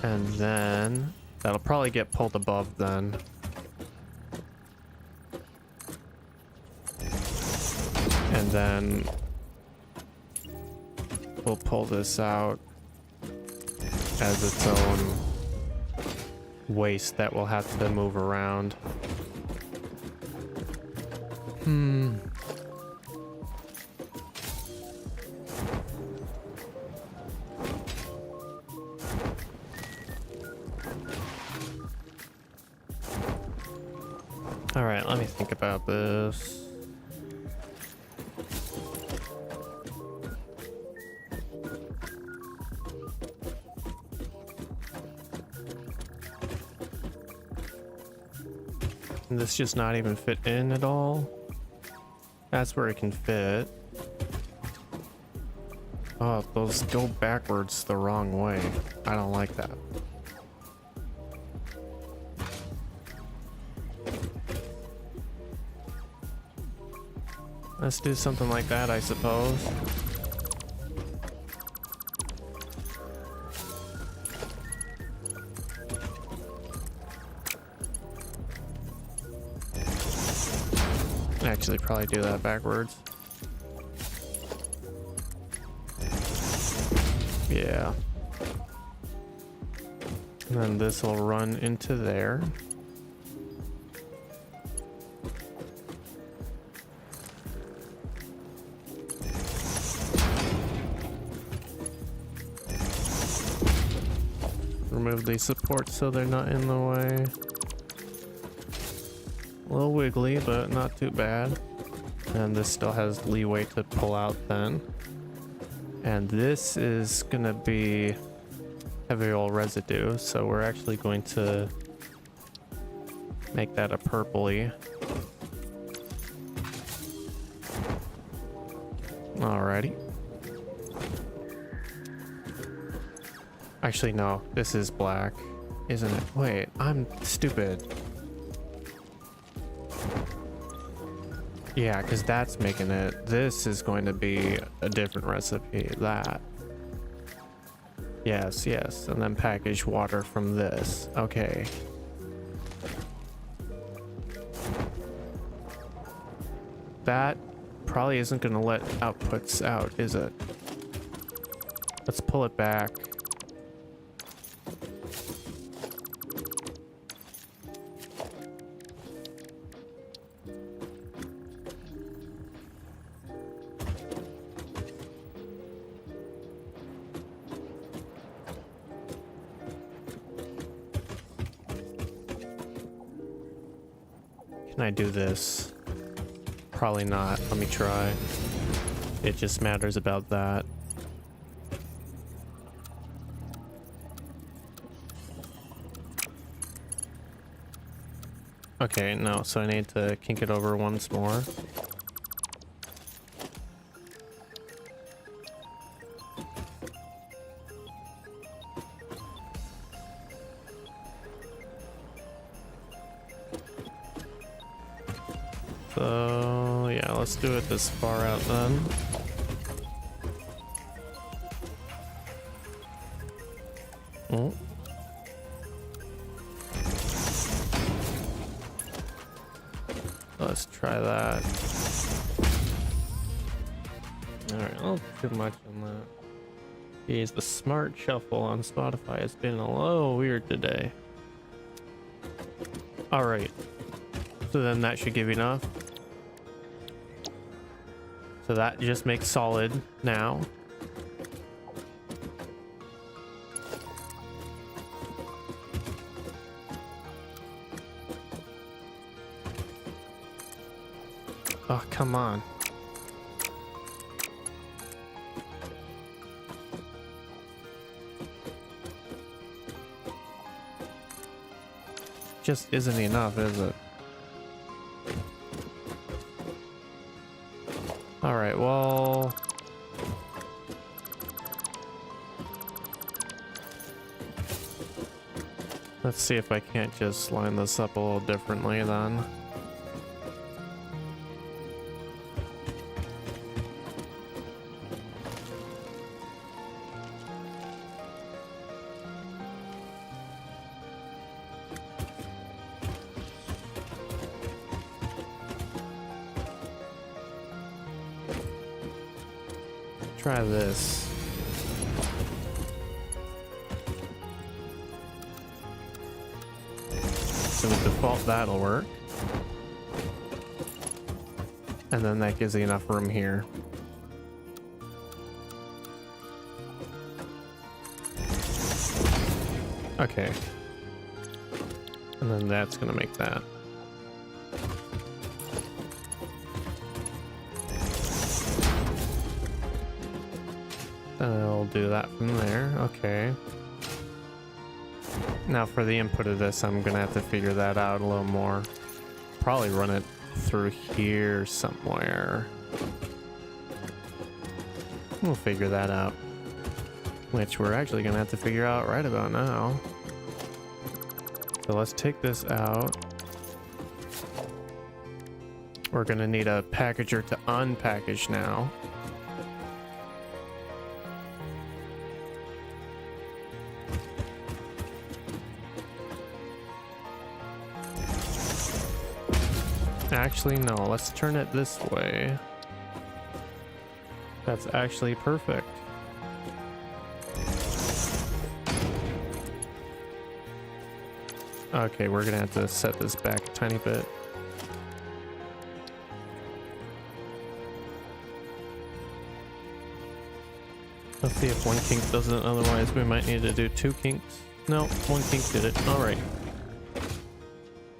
And then that'll probably get pulled above then. And then we'll pull this out as its own waste that we'll have to move around. All right, let me think about this. Can this just not even fit in at all? That's where it can fit. Oh, those go backwards the wrong way. I don't like that. Let's do something like that, I suppose. Actually, probably do that backwards. Yeah. And then this will run into there. Remove these supports so they're not in the way. A little wiggly, but not too bad. And this still has leeway to pull out then. And this is gonna be heavy oil residue, so we're actually going to make that a purpley. Alrighty. Actually, no, this is black, isn't it? Wait, I'm stupid. Yeah, because that's making it. This is going to be a different recipe. That. Yes, yes. And then package water from this. Okay. That probably isn't going to let outputs out, is it? Let's pull it back. Can I do this? Probably not. Let me try. It just matters about that. Okay, no, so I need to kink it over once more. So, yeah, let's do it this far out then. Oh. Let's try that. Alright, not too much on that. Jeez, the smart shuffle on Spotify has been a little weird today. Alright. So then that should give you enough. So that just makes solid now. Oh, come on. Just isn't enough, is it? All right, well, let's see if I can't just line this up a little differently then. Try this. So the default that'll work. And then that gives you enough room here. Okay. And then that's gonna make that. I'll do that from there. Okay. Now for the input of this, I'm gonna have to figure that out a little more. Probably run it through here somewhere. We'll figure that out. Which we're actually gonna have to figure out right about now. So let's take this out. We're gonna need a packager to unpackage now. Actually, no, let's turn it this way. That's actually perfect. Okay, we're gonna have to set this back a tiny bit. Let's see if one kink does it, otherwise we might need to do two kinks. No, one kink did it. Alright.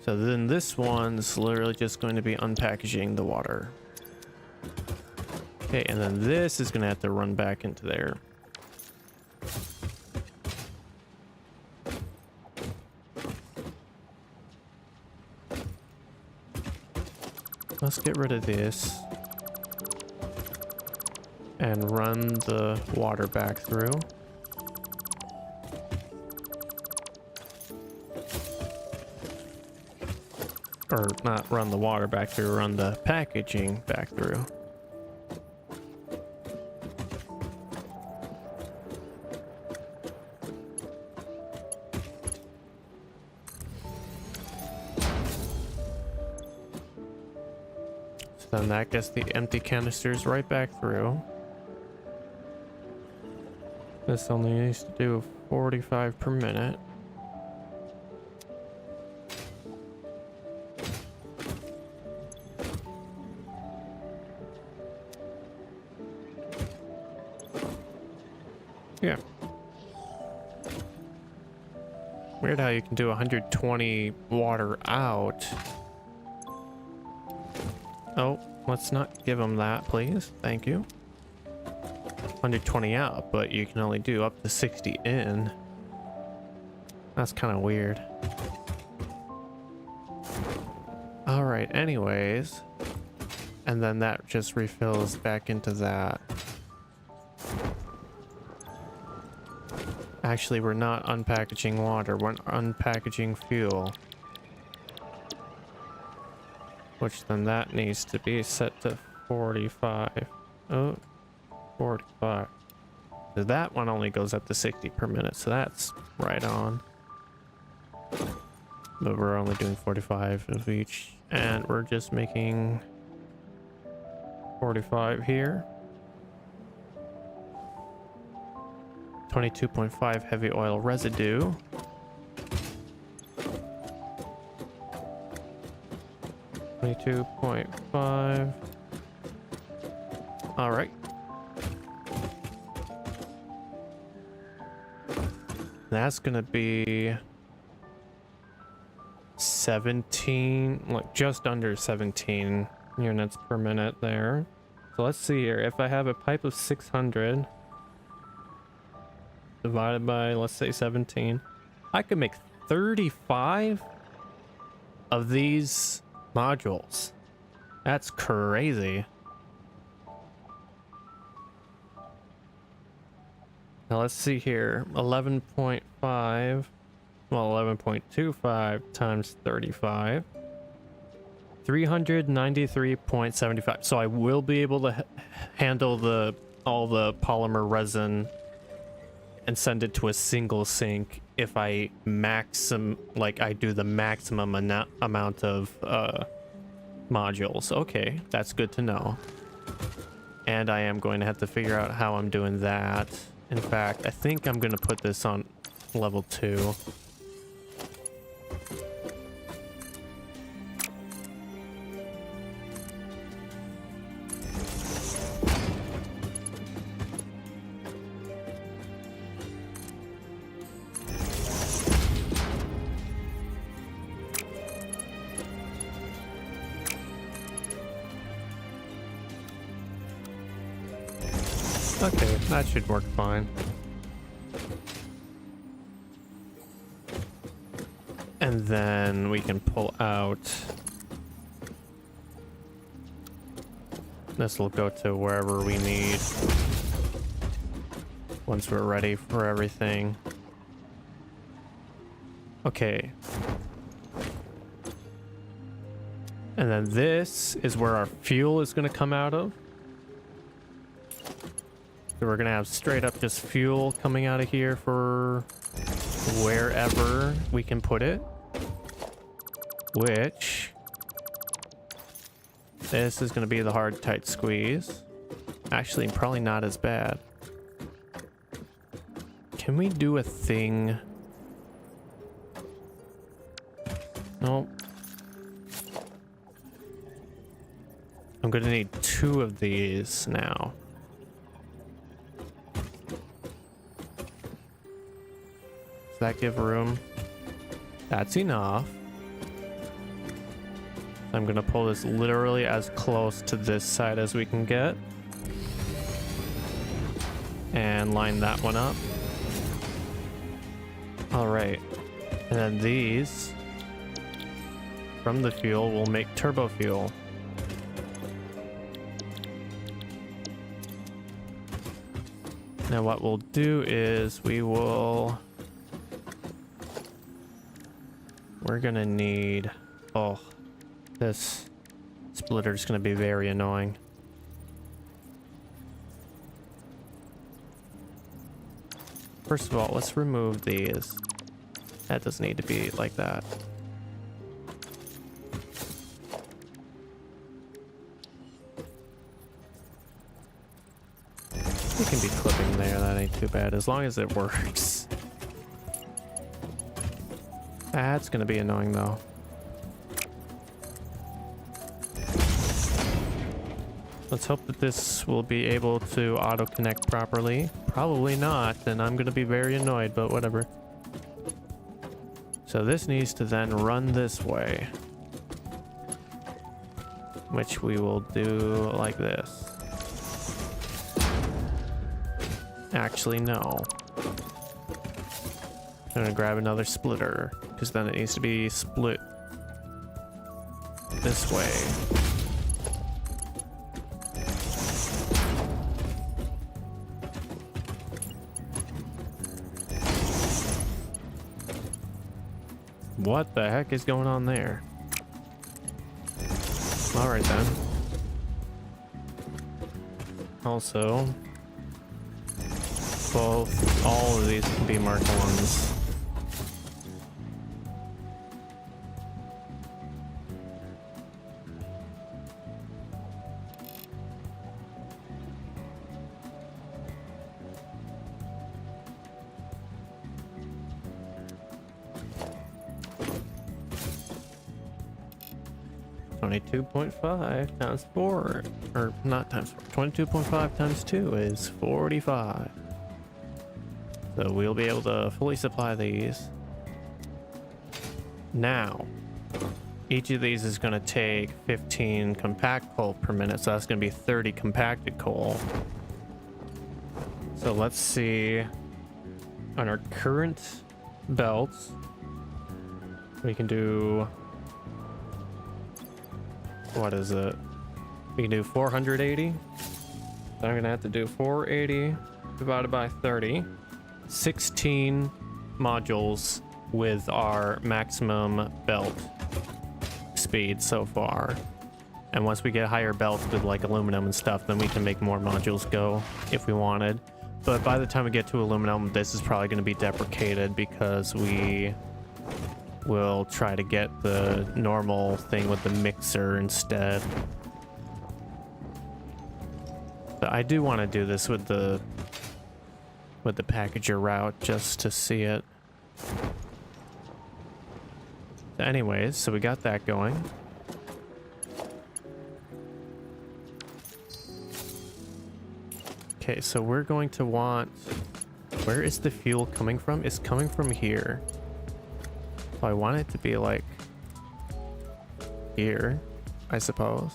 So then this one's literally just going to be unpackaging the water. Okay, and then this is going to have to run back into there. Let's get rid of this. And run the water back through. Or not run the water back through, run the packaging back through. So then that gets the empty canisters right back through. This only needs to do 45 per minute. Yeah. Weird how you can do 120 water out Oh, let's not give them that, please. Thank you. 120 out, but you can only do up to 60 in. That's kind of weird. All right, anyways. And then that just refills back into that. Actually, we're not unpackaging water, we're unpackaging fuel. Which then that needs to be set to 45. Oh, 45. So that one only goes up to 60 per minute, so that's right on. But we're only doing 45 of each, and we're just making 45 here. 22.5 heavy oil residue. $22.5. All right. That's gonna be 17, like just under 17 units per minute there. So let's see here. If I have a pipe of 600 divided by, let's say 17, I could make 35 of these modules. That's crazy. Now let's see here. 11.5, well, 11.25 times 35. 393.75. So I will be able to handle all the polymer resin and send it to a single sink if I I do the maximum amount of modules. Okay, that's good to know. And I am going to have to figure out how I'm doing that. In fact, I think I'm going to put this on level 2. Okay, that should work fine. And then we can pull out. This will go to wherever we need once we're ready for everything. Okay. And then this is where our fuel is going to come out of. So we're gonna have straight up just fuel coming out of here for wherever we can put it. Which, this is gonna be the hard, tight squeeze. Actually, probably not as bad. Can we do a thing? Nope. I'm gonna need 2 of these now. Does that give room? That's enough. I'm gonna pull this literally as close to this side as we can get. And line that one up. All right. And then these from the fuel will make turbo fuel. Now what we'll do is we're gonna need, oh, this splitter is gonna be very annoying. First of all, let's remove these. That doesn't need to be like that. We can be clipping there, that ain't too bad, as long as it works. That's gonna be annoying though. Let's hope that this will be able to auto connect properly. Probably not, and I'm gonna be very annoyed, but whatever. So this needs to then run this way. which we will do like this. Actually, no. I'm gonna grab another splitter, because then it needs to be split this way. What the heck is going on there? All right then. Also, all of these can be marked ones. $22.5 times 4, or not times 4, 22.5 times 2 is 45. So we'll be able to fully supply these. Now, each of these is going to take 15 compact coal per minute, so that's going to be 30 compacted coal. So let's see, on our current belts, we can do, what is it? We can do 480. So I'm going to have to do 480 divided by 30. 16 modules with our maximum belt speed so far. And once we get higher belts with like aluminum and stuff, then we can make more modules go if we wanted. But by the time we get to aluminum, this is probably going to be deprecated because we will try to get the normal thing with the mixer instead. But I do want to do this with the packager route just to see it. Anyways, so we got that going. Okay, so we're going to want, where is the fuel coming from? It's coming from here. So I want it to be like here, I suppose.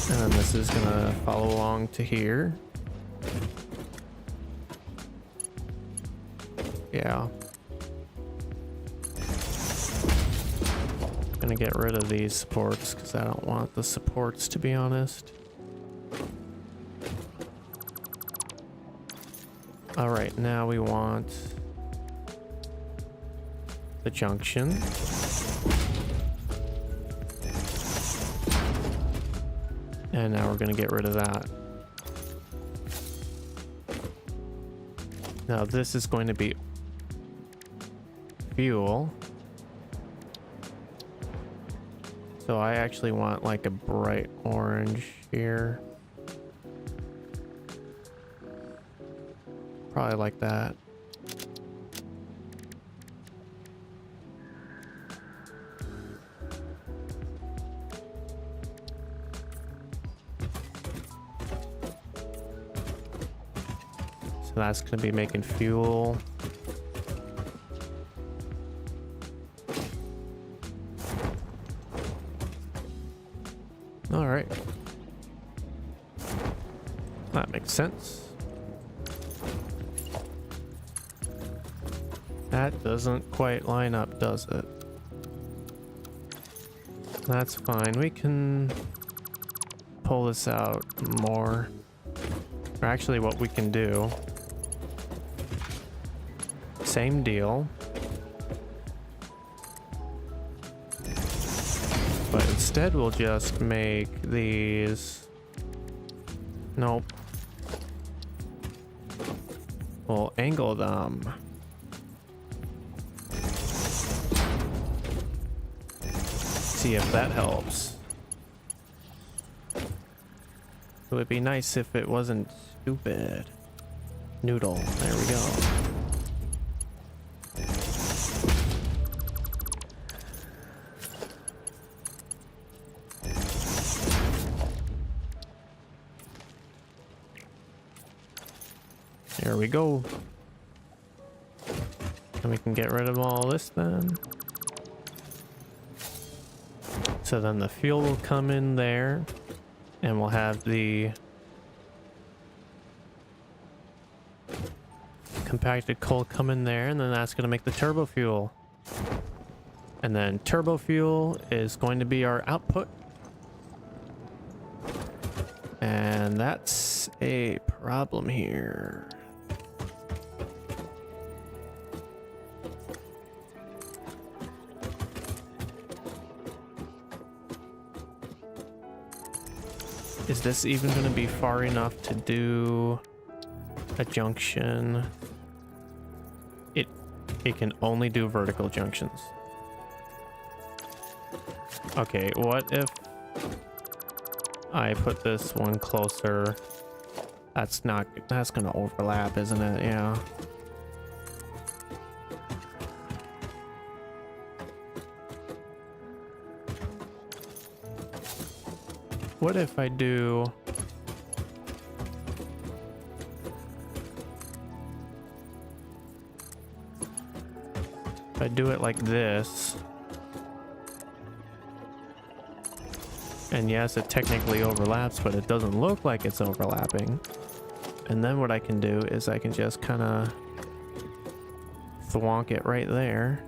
And then this is gonna follow along to here. Yeah. Gonna get rid of these supports because I don't want the supports, to be honest. All right, now we want the junction. And now we're gonna get rid of that. Now this is going to be fuel. So I actually want like a bright orange here. Probably like that. So that's going to be making fuel. All right. That makes sense. That doesn't quite line up, does it? That's fine. We can pull this out more. Or actually, what we can do, same deal, but instead we'll just make these, nope, we'll angle them. See if that helps. It would be nice if it wasn't stupid. Noodle, there we go. There we go. And we can get rid of all this then. So then the fuel will come in there, and we'll have the compacted coal come in there, and then that's going to make the turbo fuel. And then turbo fuel is going to be our output. And that's a problem here. Is this even going to be far enough to do a junction? It can only do vertical junctions. Okay, what if I put this one closer? That's gonna overlap, isn't it? Yeah. What if I do... If I do it like this... And yes, it technically overlaps, but it doesn't look like it's overlapping. And then what I can do is I can just kind of thwonk it right there.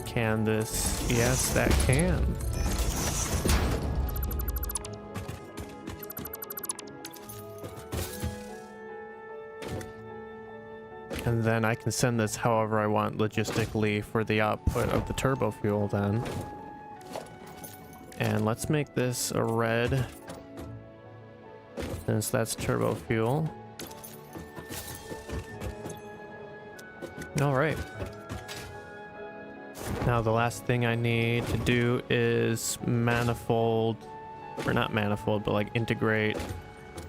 Can this? Yes, that can. And then I can send this however I want logistically for the output of the turbo fuel then. And let's make this a red, since that's turbo fuel. All right. Now the last thing I need to do is manifold, or not manifold, but like integrate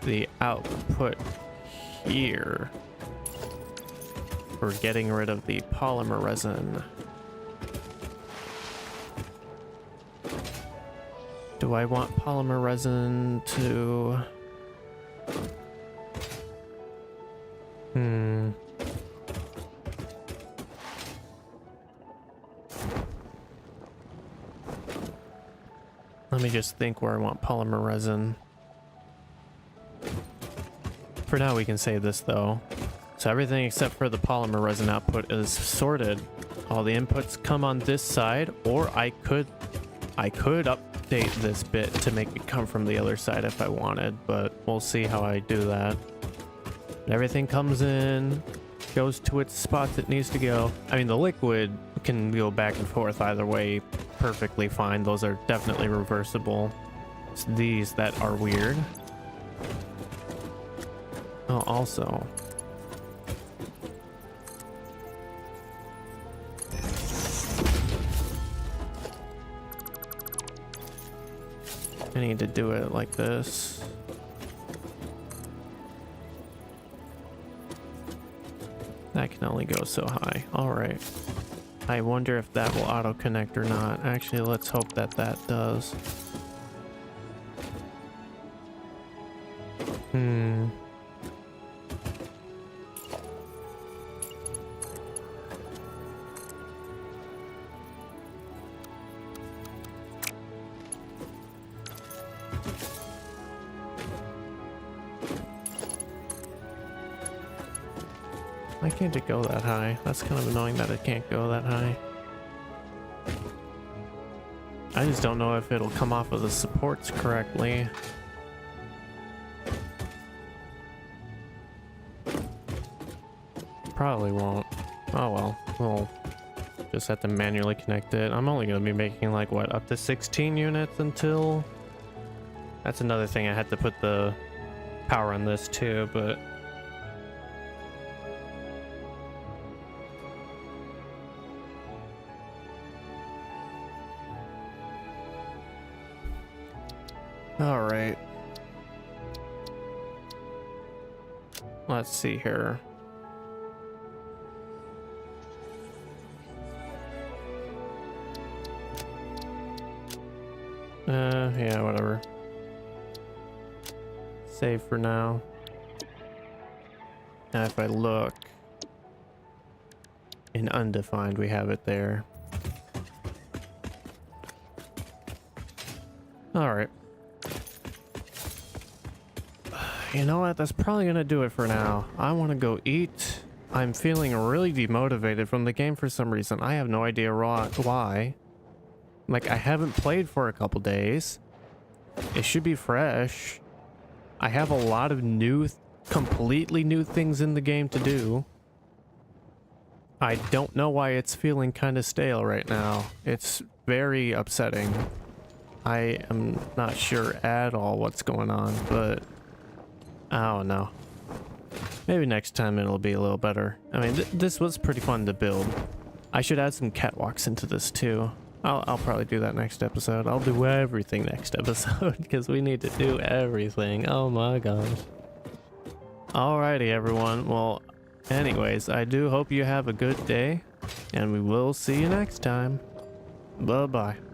the output here. For getting rid of the polymer resin. Do I want polymer resin to... Let me just think where I want polymer resin. For now we can save this though. So everything except for the polymer resin output is sorted. All the inputs come on this side, or I could update this bit to make it come from the other side if I wanted, but we'll see how I do that. Everything comes in, goes to its spots it needs to go. I mean, the liquid can go back and forth either way perfectly fine. Those are definitely reversible. It's these that are weird. Oh, also... I need to do it like this. That can only go so high. All right. I wonder if that will auto connect or not. Actually, let's hope that that does. Why can't it go that high? That's kind of annoying that it can't go that high. I just don't know if it'll come off of the supports correctly. Probably won't. Oh well, we'll just have to manually connect it. I'm only going to be making like, what, up to 16 units until... That's another thing, I had to put the power on this too, but... All right. Let's see here. Yeah, whatever. Save for now. Now if I look in undefined, we have it there. All right. You know what? That's probably gonna do it for now. I want to go eat. I'm feeling really demotivated from the game for some reason. I have no idea why. Like, I haven't played for a couple days. It should be fresh. I have a lot of new, completely new things in the game to do. I don't know why it's feeling kind of stale right now. It's very upsetting. I am not sure at all what's going on, but I don't know. Maybe next time it'll be a little better. I mean, this was pretty fun to build. I should add some catwalks into this too. I'll probably do that next episode. I'll do everything next episode because we need to do everything. Oh my gosh. Alrighty, everyone. Well, anyways, I do hope you have a good day, and we will see you next time. Bye-bye.